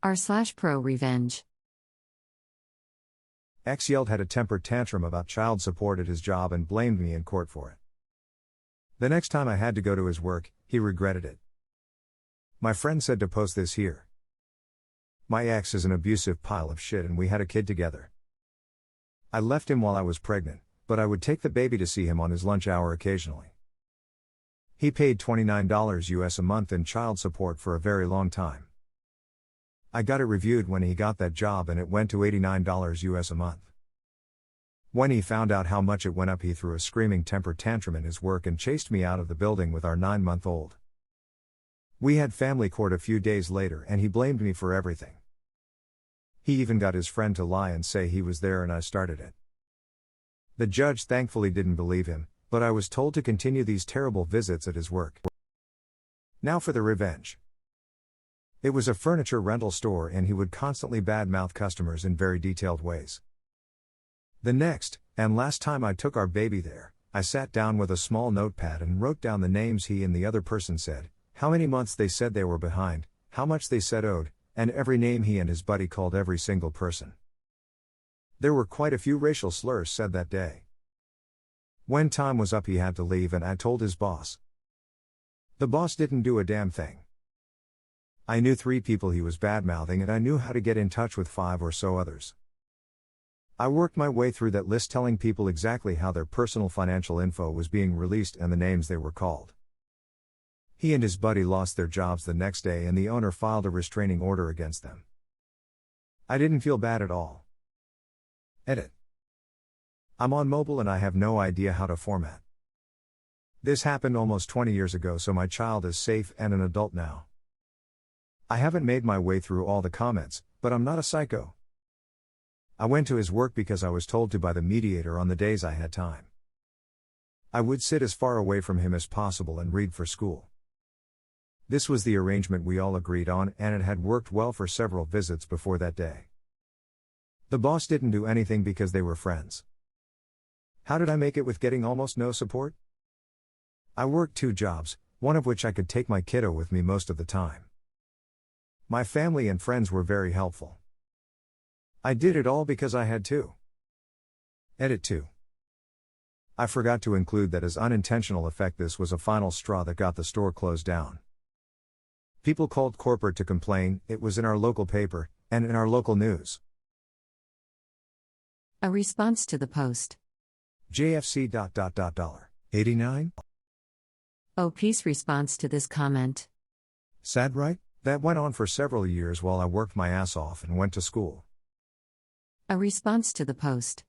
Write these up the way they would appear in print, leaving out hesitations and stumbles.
r/ProRevenge. Ex yelled had a temper tantrum about child support at his job and blamed me in court for it. The next time I had to go to his work, he regretted it. My friend said to post this here. My ex is an abusive pile of shit and we had a kid together. I left him while I was pregnant, but I would take the baby to see him on his lunch hour occasionally. He paid $29 US a month in child support for a very long time. I got it reviewed when he got that job and it went to $89 US a month. When he found out how much it went up, he threw a screaming temper tantrum in his work and chased me out of the building with our 9-month-old. We had family court a few days later and he blamed me for everything. He even got his friend to lie and say he was there and I started it. The judge thankfully didn't believe him, but I was told to continue these terrible visits at his work. Now for the revenge. It was a furniture rental store and he would constantly badmouth customers in very detailed ways. The next, and last time I took our baby there, I sat down with a small notepad and wrote down the names he and the other person said, how many months they said they were behind, how much they said owed, and every name he and his buddy called every single person. There were quite a few racial slurs said that day. When time was up he had to leave and I told his boss. The boss didn't do a damn thing. I knew 3 people he was badmouthing and I knew how to get in touch with 5 or so others. I worked my way through that list telling people exactly how their personal financial info was being released and the names they were called. He and his buddy lost their jobs the next day and the owner filed a restraining order against them. I didn't feel bad at all. Edit. I'm on mobile and I have no idea how to format. This happened almost 20 years ago, so my child is safe and an adult now. I haven't made my way through all the comments, but I'm not a psycho. I went to his work because I was told to by the mediator on the days I had time. I would sit as far away from him as possible and read for school. This was the arrangement we all agreed on and it had worked well for several visits before that day. The boss didn't do anything because they were friends. How did I make it with getting almost no support? I worked 2 jobs, one of which I could take my kiddo with me most of the time. My family and friends were very helpful. I did it all because I had to. Edit 2. I forgot to include that as unintentional effect this was a final straw that got the store closed down. People called corporate to complain, it was in our local paper, and in our local news. A response to the post. JFC. $89? Oh, peace response to this comment. Sad, right? That went on for several years while I worked my ass off and went to school. A response to the post.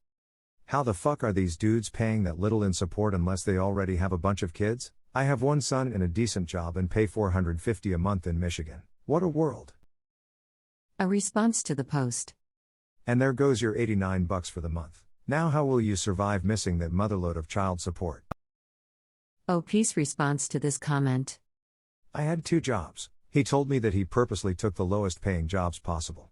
How the fuck are these dudes paying that little in support unless they already have a bunch of kids? I have 1 son and a decent job and pay $450 a month in Michigan. What a world. A response to the post. And there goes your $89 for the month. Now how will you survive missing that motherload of child support? Oh, peace response to this comment. I had 2 jobs. He told me that he purposely took the lowest paying jobs possible.